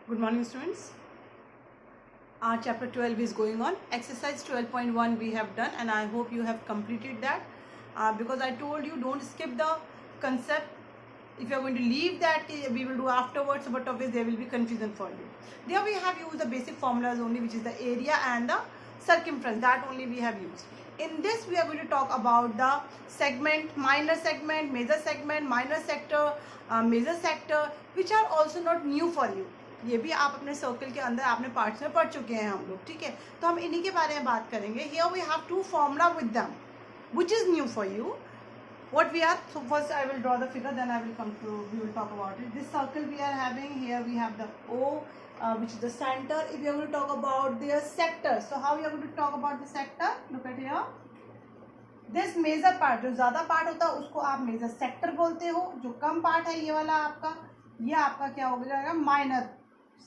Good morning, students. Our chapter 12 is going on. Exercise 12.1 we have done, and I hope you have completed that. Because I told you don't skip the concept. If you are going to leave that, we will do afterwards, but obviously there will be confusion for you. There we have used the basic formulas only, which is the area and the circumference. That only we have used. In this, we are going to talk about the segment, minor segment, major segment, minor sector, major sector, which are also not new for you. ये भी आप अपने circle के अंदर आपने parts में पढ़ चुके हैं हम लोग, ठीक है. तो हम इन्हीं के बारे में बात करेंगे. Here we have two formula with them which is new for you. What we are, so first I will draw the figure, then I will come to, we will talk about it. This circle we are having here, we have the O, which is the center. If we are going to talk about their sector, so how we are going to talk about the sector? Look at here. This major part, जो ज़्यादा part होता है उसको आप major sector बोलते हो. जो कम part है ये वाला आपका, ये आपका क्या हो जाएगा, माइनर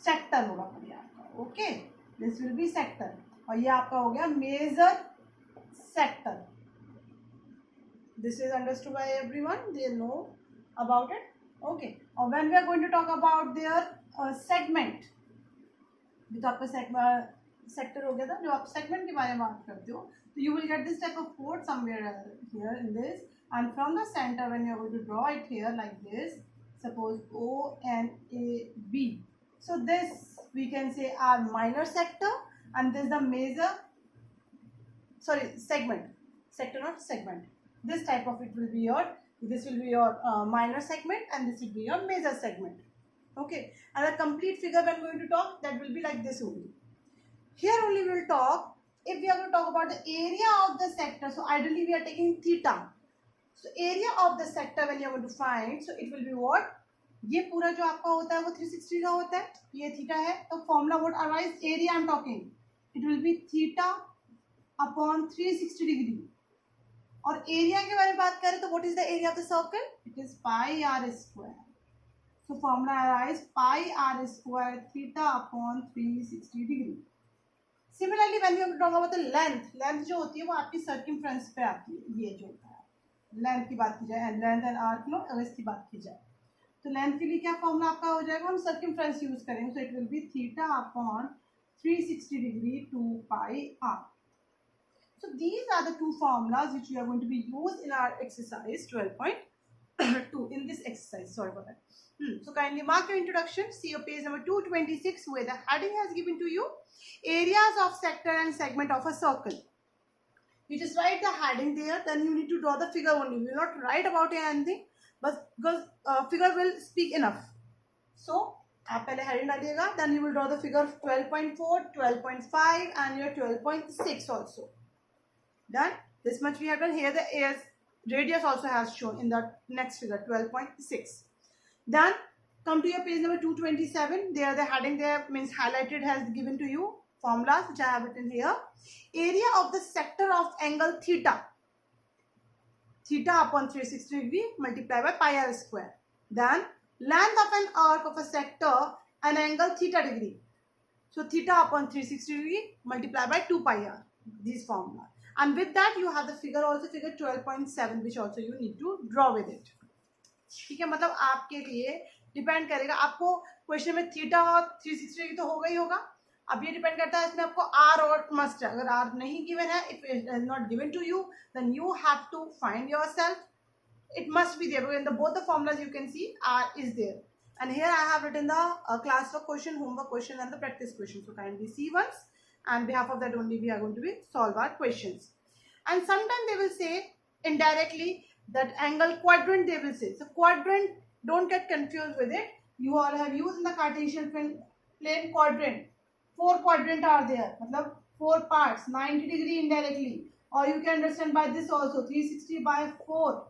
सेक्टर होगा ये आपका. Okay, this will be sector, और ये आपका हो गया major sector. This is understood by everyone. They know about it. Okay. Or when we are going to talk about their segment, जो तो आपका सेक्टर हो गया था, जो आप सेगमेंट के बारे में बात करते हो, तो you will get this type of code somewhere here in this, and from the center when you are going to draw it here like this, suppose O and A B. So this we can say our minor sector, and this is the major, sorry, segment, sector not segment. This type of it will be your, this will be your minor segment, and this will be your major segment. Okay, and a complete figure when going to talk, that will be like this only. Here only we will talk, if we are going to talk about the area of the sector, so ideally we are taking theta. So area of the sector when you are going to find, so it will be what, ये पूरा जो आपका होता है वो 360 का होता है, ये थीटा है, तो formula what arise, area I am talking, it will be theta upon 360 degree. और एरिया के बारे में बात करें तो what is the area of the circle, it is pi r square. So formula arise pi r square theta upon 360 degree. Similarly when you talk about the length, length जो होती है वो आपकी सर्कमफ्रेंस पे आती है. ये जो होता है लेंथ की बात की जाए, लेंथ एंड आर्क लो, अगर इसकी बात की जाए तो लेंथ के लिए क्या फॉर्मूला आपका हो जाएगा, हम सर्कमफ्रेंस यूज करेंगे. So it will be theta upon 360 degree 2 pi r. So these are the two formulas which we are going to be used in our exercise 12.2 in this exercise. Sorry for that. So kindly mark your introduction. See your page number 226 where the heading has given to you areas of sector and segment of a circle. You just write the heading there, then you need to draw the figure only. You will not write about anything, but because figure will speak enough. So आप पहले heading डालिएगा, then you will draw the figure 12.4, 12.5 and your 12.6 also. Done. This much we have done. Here the radius also has shown in the next figure 12.6. Then come to your page number 227. There the heading there means highlighted has given to you formulas which I have written here. Area of the sector of angle theta. Theta upon 360 degree multiplied by pi r square. Then length of an arc of a sector an angle theta degree. So theta upon 360 degree multiplied by 2 pi r. These formulas. And with that you have the figure also, figure 12.7 which also you need to draw with it. ठीक है, मतलब आपके लिए depend करेगा. आपको question में theta और 360 degree तो होगा ही होगा. अब ये डिपेंड करता है इसमें आपको आर और मस्ट है. अगर आर नहीं गिवन है, if it is not given to you, then you have to find yourself. It must be there. In the both the formulas you can see r is there. And here I have written the classwork question, homework question and the practice question. So kindly see once. And behalf of that only we are going to be solve our questions. And sometimes they will say indirectly that angle quadrant they will say. So quadrant, don't get confused with it. You all have used in the Cartesian plane quadrant. 4 quadrant are there. मतलब 4 parts, 90 degree indirectly. Or you can understand by this also, 360 by 4,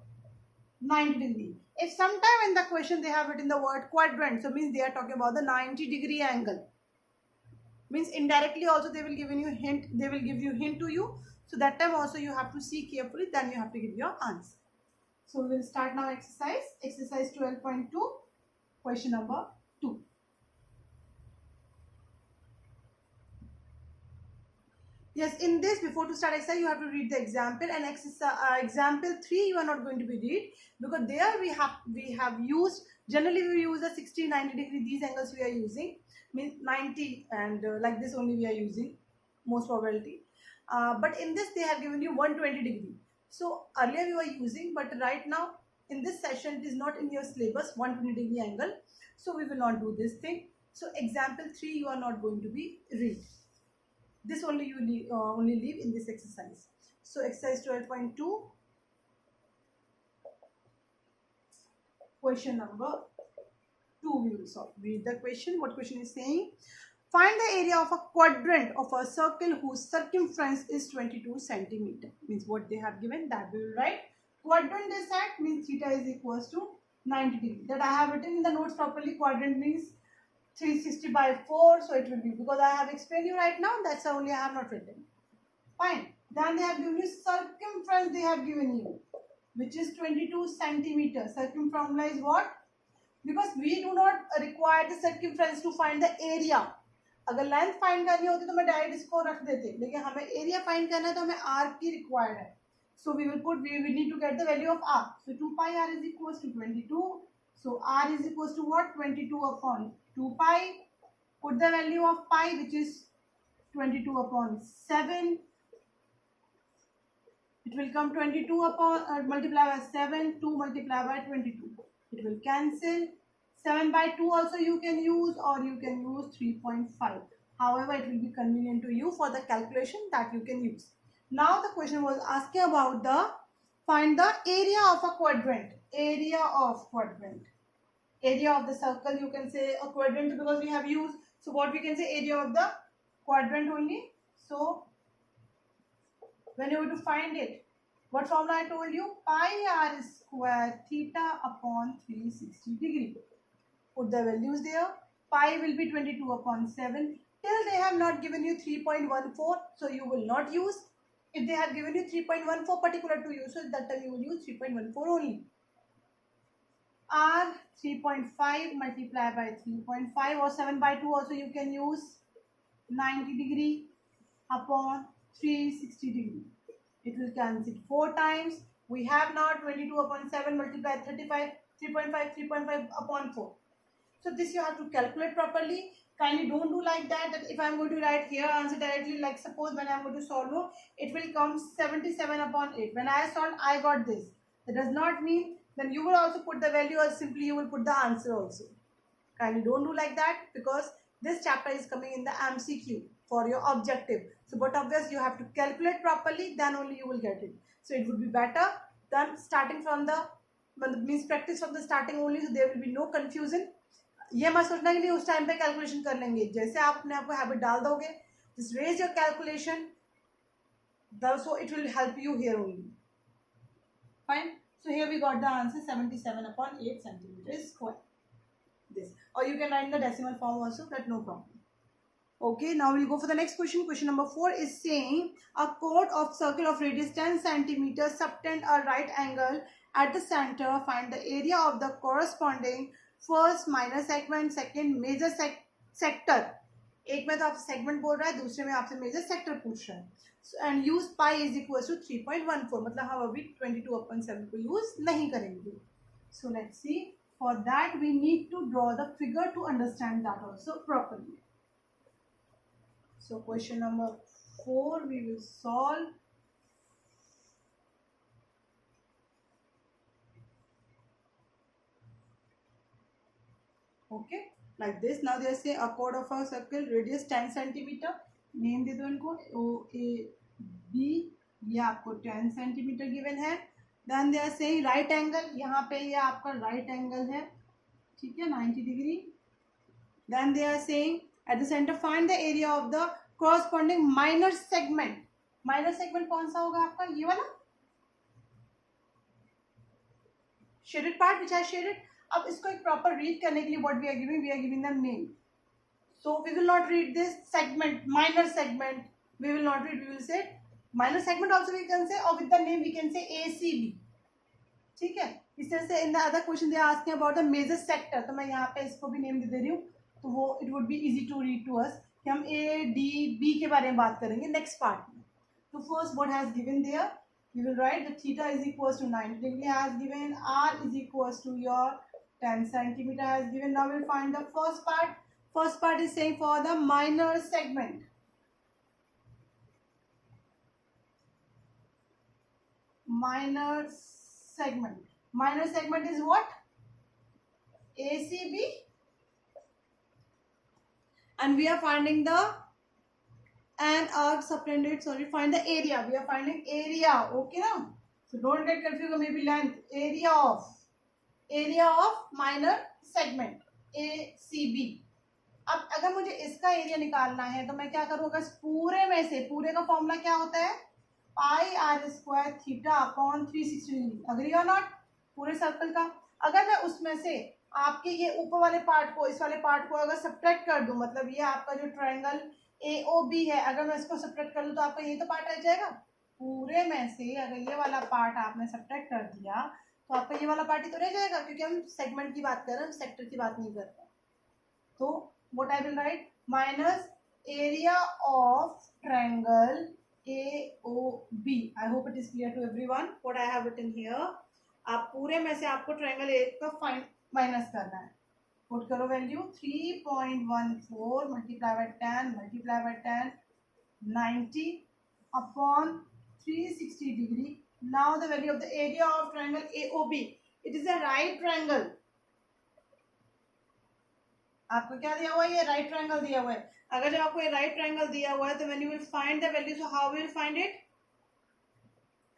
90 degree. If sometime in the question they have written the word quadrant, so means they are talking about the 90 degree angle. Means indirectly also they will give you hint, they will give you hint to you. So that time also you have to see carefully, then you have to give your answer. So we will start now exercise 12.2, question number 2. Yes, in this, before to start exercise, you have to read the example, and example 3 you are not going to be read, because there we have used Generally we use the 60, 90 degree, these angles we are using, means 90 and like this only we are using most probability. But in this they have given you 120 degree. So earlier we were using, but right now in this session it is not in your syllabus 120 degree angle, so we will not do this thing. So example 3 you are not going to be read. This only you only leave in this exercise. So exercise 12.2, question number 2 we will solve. Read the question. What question is saying? Find the area of a quadrant of a circle whose circumference is 22 centimeter. Means what they have given, that we will write. Quadrant is that means theta is equals to 90 degree. That I have written in the notes properly. Quadrant means 360 by 4. So it will be, because I have explained you right now, that's only I have not written. Fine. Then they have given you circumference, they have given you, which is 22 centimeter. Circumference is what? Because we do not require the circumference to find the area. अगर length find करनी होती तो मैं direct इसको रख देते, लेकिन हमें एरिया फाइंड करना है तो हमें आर की रिक्वायर्ड है. So we will put, we need to get the value of r. सो 2 pi r is equals to 22. So r is equals to what? 22 upon 2 pi. Put the value of pi, which is 22 upon 7. It will come 22 upon multiply by 7, 2 multiply by 22. It will cancel. 7 by 2 also you can use, or you can use 3.5. However, it will be convenient to you for the calculation, that you can use. Now the question was asking about the find the area of a quadrant. Area of quadrant. Area of the circle, you can say a quadrant because we have used. So what we can say, area of the quadrant only. So when you have to find it, what formula I told you? Pi r square theta upon 360 degree. Put the values there. Pi will be 22 upon 7. Till they have not given you 3.14, so you will not use. If they have given you 3.14 particular to you, so that time you will use 3.14 only. R 3.5 multiply by 3.5 or 7 by 2 also you can use. 90 degree upon 360 degree. It will cancel 4 times. We have now 22 upon 7 multiply 35, 3.5, 3.5 upon 4. So this you have to calculate properly. Kindly don't do like that, that if I am going to write here answer directly, like suppose when I am going to solve, it will come 77 upon 8. When I solved, I got this. That does not mean then you will also put the value, or simply you will put the answer also. Kindly don't do like that, because this chapter is coming in the MCQ for your objective. So but obviously you have to calculate properly, then only you will get it. So it would be better than starting from the means practice from the starting only, so there will be no confusion. ये मत सोचना कि नहीं उस time पे calculation कर लेंगे. जैसे आप अपने आप को हैबिट डाल दोगे, just raise your calculation, so it will help you here only. Fine. So here we got the answer 77 upon 8 centimeters square. This, or you can write in the decimal form also, that no problem. Okay, now we'll go for the next question. Question number 4 is saying a chord of circle of radius 10 centimeters subtend a right angle at the center. Find the area of the corresponding first minor segment, second major sector. एक में तो आप segment बोल रहा है, दूसरे में आपसे मेजर सेक्टर पूछ रहा है. And use pi is equal to 3.14. मतलब हम अभी 22/7 को यूज नहीं करेंगे. So let's see, for that we need to draw the figure to understand that also properly. So question number 4 we will solve. Okay, like this. Now they say a chord of a circle radius 10 centimeter. Name दे दो इनको, O A B. ये आपको 10 centimeter given है. Then they are saying right angle. यहाँ पे ये आपका right angle है, ठीक है, 90 degree. Then they are saying at the center find the area of the corresponding minor segment. Minor segment कौन सा होगा आपका? ये वाला shaded part which I shaded. अब इसको एक प्रॉपर रीड करने के लिए what we are giving the name. So we will not read this segment, minor segment. We will not read, we will say minor segment also we can say, और with the name we can say ACB. ठीक है. इस तरह से in the other question they are asking about the major sector, तो मैं यहाँ पे इसको भी नेम दे रही हूँ, तो वो it would be easy to read to us कि हम ADB के बारे में बात करेंगे नेक्स्ट पार्ट में. तो first what has given there, we will write the theta is equals to 90 degree has given, r is equals to your 10 centimeter has given. Now we'll find the first part. First part is saying for the minor segment. Minor segment. Minor segment is what? ACB. And we are finding the an arc subtended. Sorry, find the area. We are finding area. Okay now. So don't get confused. Maybe length. Area of minor segment ACB. अब अगर मुझे इसका area निकालना है तो मैं क्या करूँगा? इस पूरे में से, पूरे का फॉर्मूला क्या होता है? Pi r square theta upon 360 degree. Agree or not? पूरे सर्कल का. अगर मैं उसमें से आपके ये ऊपर वाले पार्ट को, इस वाले पार्ट को अगर सब्ट्रैक्ट कर दूं, मतलब ये आपका जो ट्रायंगल AOB है, अगर मैं इसको सब्ट्रैक्ट कर दूं तो आपका ये तो पार्ट रह जाएगा. पूरे में से अगर ये वाला पार्ट आपने सब्ट्रैक्ट कर दिया तो आपका ये वाला पार्ट ही तो रह जाएगा, क्योंकि हम सेगमेंट की बात कर रहे हैं, सेक्टर की बात नहीं कर रहे. तो what I will write? Minus area of triangle AOB. I hope it is clear to everyone what I have written here. आप पूरे में से आपको ट्रायंगल A का माइनस करना है. पुट करो value 3.14 multiply by 10 90 upon 360 degree. Now the value of the area of triangle AOB. It is a right triangle. आपको क्या दिया हुआ है? ये राइट ट्रायंगल दिया हुआ है. अगर जब आपको ये राइट ट्रायंगल दिया हुआ है तो when you will find the value, so how will find it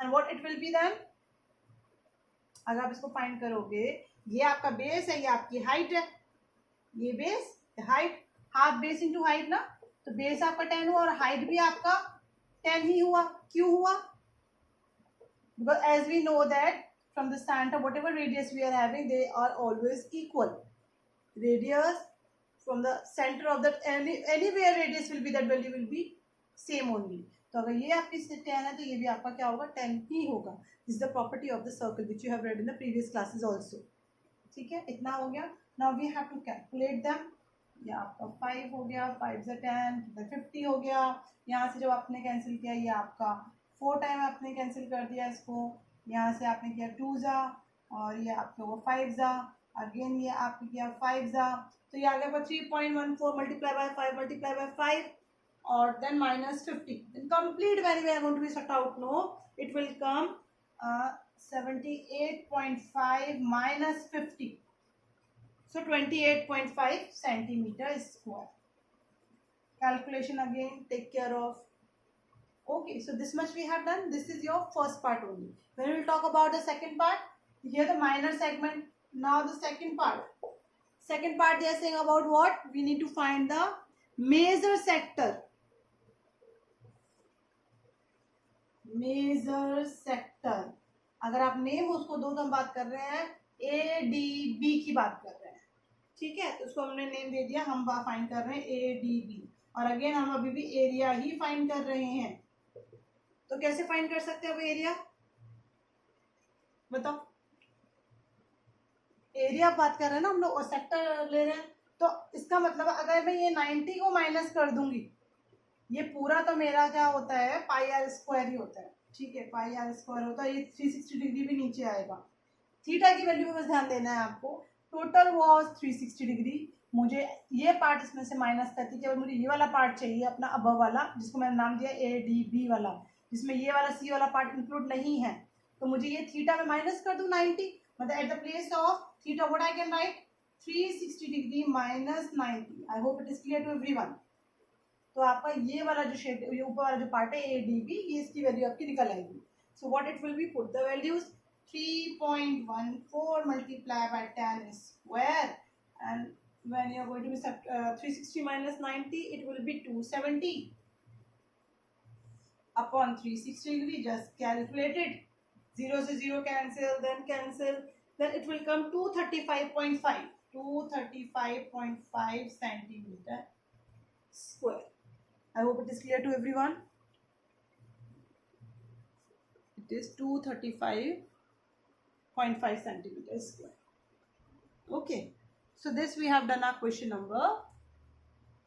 and what it will be then? अगर आप इसको फाइंड करोगे, ये आपका बेस है, ये आपकी हाइट है. ये base, height, half base into height ना. तो बेस आपका 10 हुआ और हाइट भी आपका 10 ही हुआ. क्यों हुआ? Because as we know that from the centre whatever radius we are having, they are always equal. Radius from the center of that anywhere radius will be, that value will be same only. तो अगर ये आपकी 10 है तो ये भी आपका क्या होगा? 10 ही होगा. This is the property of the circle which you have read in the previous classes also. ठीक है, इतना हो गया. Now we have to calculate them. ये आपका 5 हो गया, 5 से 10 50 हो गया. यहाँ से जब आपने कैंसिल किया, ये आपका 4 टाइम आपने कैंसिल कर दिया इसको. यहाँ से आपने किया 2 जा और ये आपके वो 5 जा. अगेन ये आपने किया 5 जा. तो ये आ गया 3.14 मल्टीप्लाई बाय 5 मल्टीप्लाई बाय 5 और then minus 50. Then complete value we are going to be sort out. No, it will come 78.5 minus 50. So 28.5 centimeter square. Calculation again, take care of. Okay, so this much we have done. This is your first part only. When we will talk about the second part, here the minor segment. Now the second part. Second part they are saying about what? We need to find the major sector. Major sector. अगर आप name उसको दो तो हम बात कर रहे हैं ADB की बात कर रहे हैं. ठीक है, तो उसको हमने नेम दे दिया. हम फाइंड कर रहे हैं ADB. और अगेन हम अभी भी एरिया ही फाइंड कर रहे हैं. तो कैसे फाइंड कर सकते हैं अब एरिया? बताओ. एरिया बात कर रहे हैं ना हम लोग, और सेक्टर ले रहे हैं. तो इसका मतलब अगर मैं ये 90 को माइनस कर दूंगी, ये पूरा तो मेरा क्या होता है? पाई आर स्क्वायर ही होता है. ठीक है, पाई आर स्क्वायर होता है. ये 360 डिग्री भी नीचे आएगा. थीटा की वैल्यू में बस ध्यान देना है आपको. Total was 360 degree. मुझे ये पार्ट इसमें से माइनस करती है. केवल मुझे ये वाला पार्ट चाहिए अपना अबव वाला, जिसको मैंने नाम दिया ADB वाला, जिसमें ये वाला C वाला पार्ट इंक्लूड नहीं है. तो मुझे ये थीटा में माइनस कर दूं 90. मतलब at the place of theta what I can write? 360 degree minus 90. I hope it is clear to everyone. तो आपका ये वाला जो शेड, ये ऊपर वाला जो पार्ट है ADB, ये इसकी वैल्यू आपकी निकल आएगी. So what it will B? Put the values 3.14 multiply by 10 square, and when you are going to be 360 minus 90, it will be 270 upon 360 degree. Just calculate it. 0 से 0 cancel, then it will come 235.5. 235.5 centimeter square. I hope it is clear to everyone. It is 235.5 centimeters square. Okay, so this we have done our question number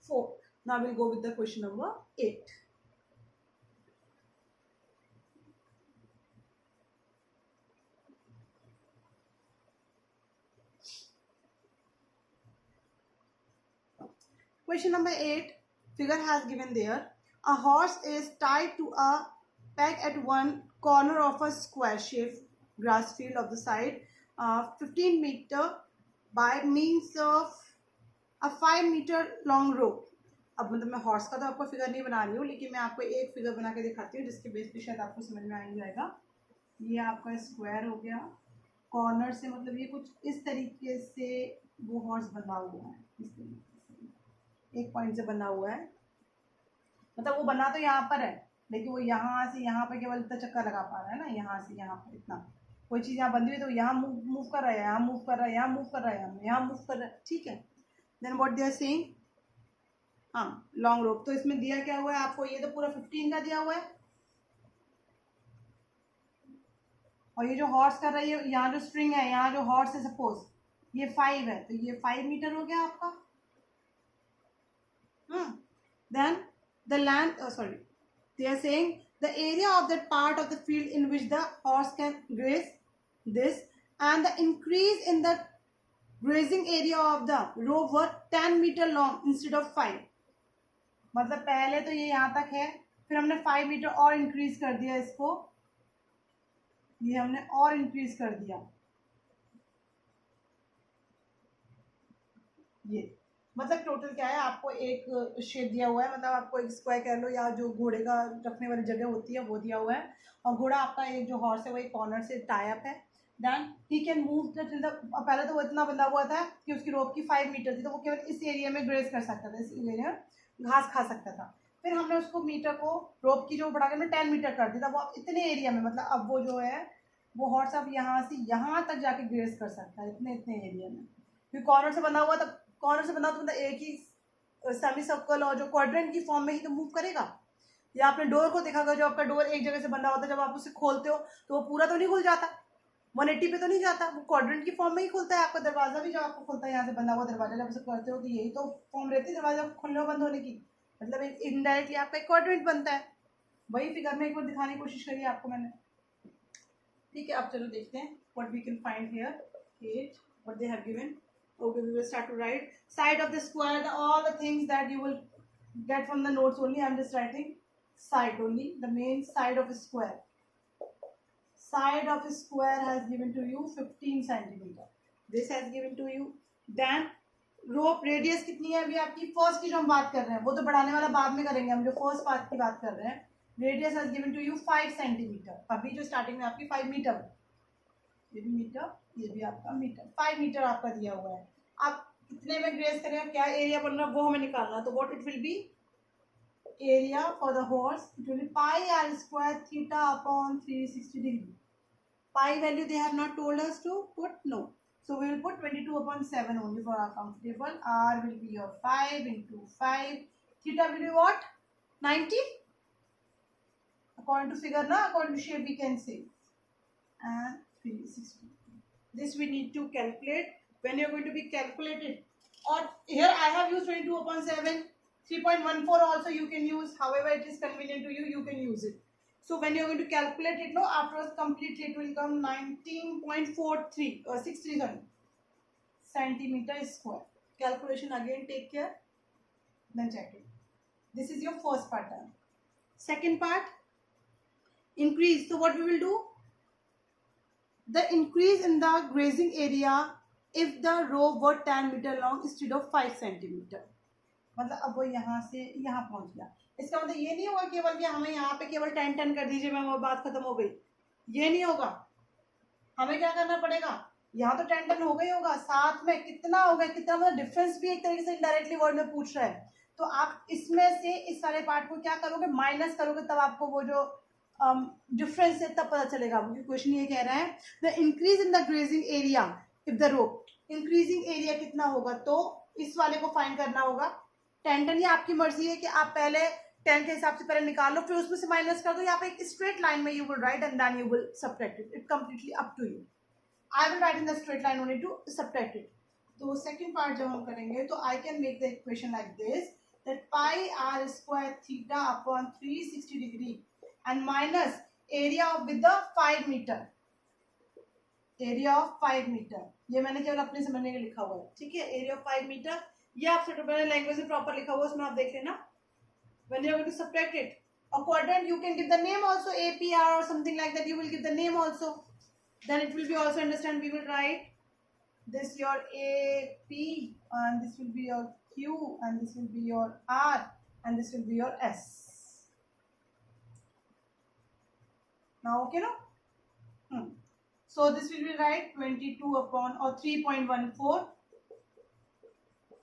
4. Now we'll go with the question number 8. Question number 8, figure has given there. A horse is tied to a peg at one corner of a square shaped grass field of the side, 15 meter by means of a 5 meter long rope. अब मतलब मैं horse का तो आपको figure नहीं बना रही हूँ, लेकिन मैं आपको एक फिगर बना के दिखाती हूँ जिसके बेस पे शायद आपको समझ में आ जाएगा. ये आपका स्क्वायर हो गया, कॉर्नर से मतलब ये कुछ इस तरीके से वो हॉर्स बना हुआ है, इस तरीके से एक पॉइंट से बना हुआ है. मतलब वो बना तो यहाँ पर है, लेकिन वो यहाँ से यहाँ पर केवल इतना चक्कर लगा पा रहा है ना, यहाँ से यहाँ पर इतना. कोई चीज़ यहाँ बंधी हुई तो यहाँ मूव कर रहा है, यहाँ मूव कर रहा है, यहाँ मूव कर रहा है, यहाँ मूव कर रहा है. ठीक है. Then what they are saying, हाँ लॉन्ग रोप. तो इसमें दिया क्या हुआ है आपको, ये तो पूरा 15 का दिया हुआ है, और ये जो हॉर्स कर रही है, यहाँ जो स्ट्रिंग है, यहाँ जो हॉर्स है सपोज ये 5 है, तो ये 5 मीटर हो गया आपका. Then the land, sorry, they are saying the area of that part of the field in which the horse can graze this and the increase in the grazing area of the row were 10 meter long instead of 5. मतलब पहले तो ये यहाँ तक है, फिर हमने 5 metre और इंक्रीज कर दिया इसको, ये हमने और इंक्रीज कर दिया. ये मतलब टोटल क्या है, आपको एक शेप दिया हुआ है, मतलब आपको एक स्क्वायर कह लो या जो घोड़े का रखने वाली जगह होती है वो दिया हुआ है, और घोड़ा आपका एक जो हॉर्स है वो एक कॉर्नर से टाई अप है. Then he can move the, पहले तो वो इतना बंधा हुआ था कि उसकी रोप की 5 मीटर थी, तो वो केवल इस एरिया में ग्रेज कर सकता था, इस एरिया में घास खा सकता था. फिर हमने उसको मीटर को, रोप की जो बढ़ा के 10 मीटर कर दिया था, वो अब इतने एरिया में, मतलब अब वो जो है वो हॉर्स अब यहाँ से यहाँ तक जाके ग्रेज कर सकता है, इतने एरिया में. क्योंकि कॉर्नर से बंधा हुआ, तब कॉर्नर से बना तो मतलब एक ही सेमी सर्कल और जो क्वाड्रेंट की फॉर्म में ही तो मूव करेगा. या आपने डोर को देखा होगा, जो आपका डोर एक जगह से बंधा होता है, जब आप उसे खोलते हो तो वो पूरा तो नहीं खुल जाता, 180 पे तो नहीं जाता, वो क्वाड्रेंट की फॉर्म में ही खुलता है. आपका दरवाजा भी जो आपको खुलता है यहाँ से बंधा हुआ दरवाजा, जब उसे करते हो तो यही तो फॉर्म रहती है दरवाजा खुलने और बंद होने की, मतलब इनडायरेक्टली आपका एक क्वाड्रेंट बनता है. वही फिगर में एक बार दिखाने की कोशिश करी आपको मैंने. ठीक है, अब चलो देखते हैं what we can find here. 8 what they have given. Okay, we will start to write side of the square, all the things that you will get from the notes only. I'm just writing side only, the main side of a square. Side of a square has given to you 15 centimeter. This has given to you. Then rope radius कितनी है अभी आपकी, first की जो हम बात कर रहे हैं, वो तो बढ़ाने वाला बाद में करेंगे, हम जो फर्स्ट पार्ट की बात कर रहे हैं. Radius has given to you 5 centimeter. अभी जो स्टार्टिंग में आपकी 5 मीटर, ये भी मीटर, ये भी आपका मीटर, 5 मीटर आपका दिया हुआ है. आप कितने में ग्रेज करें, क्या एरिया बन रहा है वो हमें निकालना है. तो what it will be, area for the horse, it will be pi r square theta upon 360 degree. Pi value they have not told us to put, no, so we will put 22/7 only for our comfortable. R will be your 5 into 5, theta will be what, 90 according to figure, na, according to shape we can say, and 360. This we need to calculate. When you are going to be calculated, or here I have used 22/7, 3.14 also you can use, however it is convenient to you, you can use it. So when you are going to calculate it, no, after completely it will come 19.43 or 63 centimeter square. Calculation again, take care, then check it. This is your first pattern. Second part, increase. So what we will do, the increase in the grazing area if the row were 10 meter long instead of 5 centimeter. मतलब अब वो यहाँ से यहाँ पहुँच गया. इसका मतलब ये नहीं होगा केवल कि हमें यहाँ पे केवल 10 कर दीजिए मैम और बात खत्म हो गई, ये नहीं होगा. हमें क्या करना पड़ेगा, यहाँ तो 10 हो गई होगा, साथ में कितना होगा, कितना मतलब डिफरेंस भी एक तरीके से इनडायरेक्टली वर्ड में पूछ रहा है. तो आप इसमें से इस सारे पार्ट को क्या करोगे, माइनस करोगे, तब आपको वो जो डिफरेंस है तब पता चलेगा. क्वेश्चन ये कह रहा है the increase in the grazing area if the rope, increasing area कितना होगा, तो इस वाले को फाइंड करना होगा. 10 ये आपकी मर्जी है कि आप पहले 10 के हिसाब से पहले निकाल लो, फिर उसमें से माइनस कर दो, या आप एक स्ट्रेट लाइन में you will write and then you will subtract it. It completely up to you. I will write in the straight line only to subtract it. तो सेकंड पार्ट जब हम करेंगे तो I can make the equation like this, that pi r square theta upon 360 degree and minus area of with the 5 metre, area of 5 metre. ये मैंने केवल अपने समझने के लिखा हुआ है, ठीक है. एरिया ऑफ 5 मीटर ये आप मैंने लैंग्वेज में प्रॉपर लिखा हुआ उसमें आप देख लेना. When you are going to subtract it, a quadrant you can give the name also, APR or something like that. You will give the name also. Then it will be also understand. We will write this your AP and this will be your Q and this will be your R and this will be your S. Now okay, no? So this will be right 22 upon or 3.14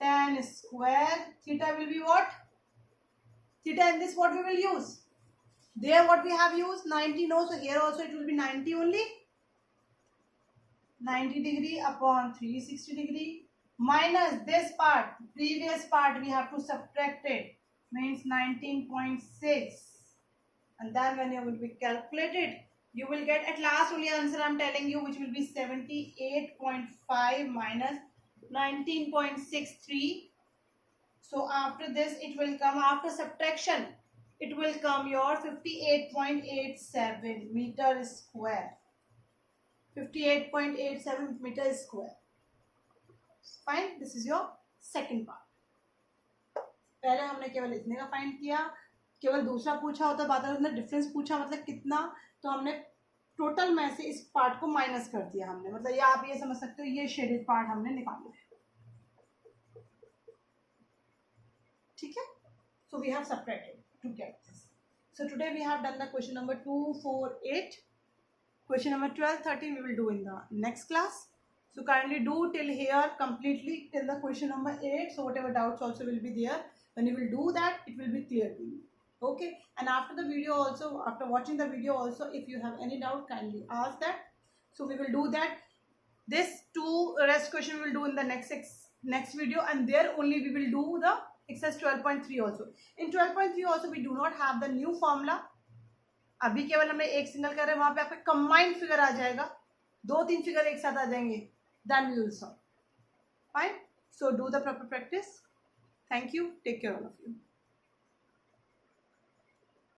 tan square. Theta will be what? Theta in this what we will use? There what we have used 90, no, so here also it will be 90 only. 90 degree upon 360 degree minus this part, previous part we have to subtract it, means 19.6, and then when you will be calculated you will get at last only answer I am telling you, which will be 78.5 minus 19.63. So after this it will come, after subtraction it will come your 58.87 meter square. 58.87 meter square. Fine. This is your second part. पहले हमने केवल इतने का find किया, केवल दूसरा पूछा होता बात है, डिफरेंस पूछा मतलब कितना, तो हमने टोटल में से इस पार्ट को माइनस कर दिया हमने, मतलब ये आप ये समझ सकते हो ये शेडेड पार्ट हमने निकाला है. ठीक है. So we have separated to get this. So today we have done the question number 2, 4, 8. Question number 12, 13 we will do in the next class. So kindly do till here completely till the question number 8. So whatever doubts also will be there. When you will do that, it will be clear to you. Okay. And after the video also, after watching the video also, if you have any doubt, kindly ask that. So we will do that. This 2 rest question we will do in the next video, and there only we will do the exercise 12.3 also. In 12.3 also we do not have the new formula. अभी केवल हमने एक single कर रहे हैं, वहां पे आपका कंबाइंड फिगर आ जाएगा, 2-3 फिगर एक साथ आ जाएंगे. Then we will solve. Fine. So do the proper practice. Thank you. Take care all of you.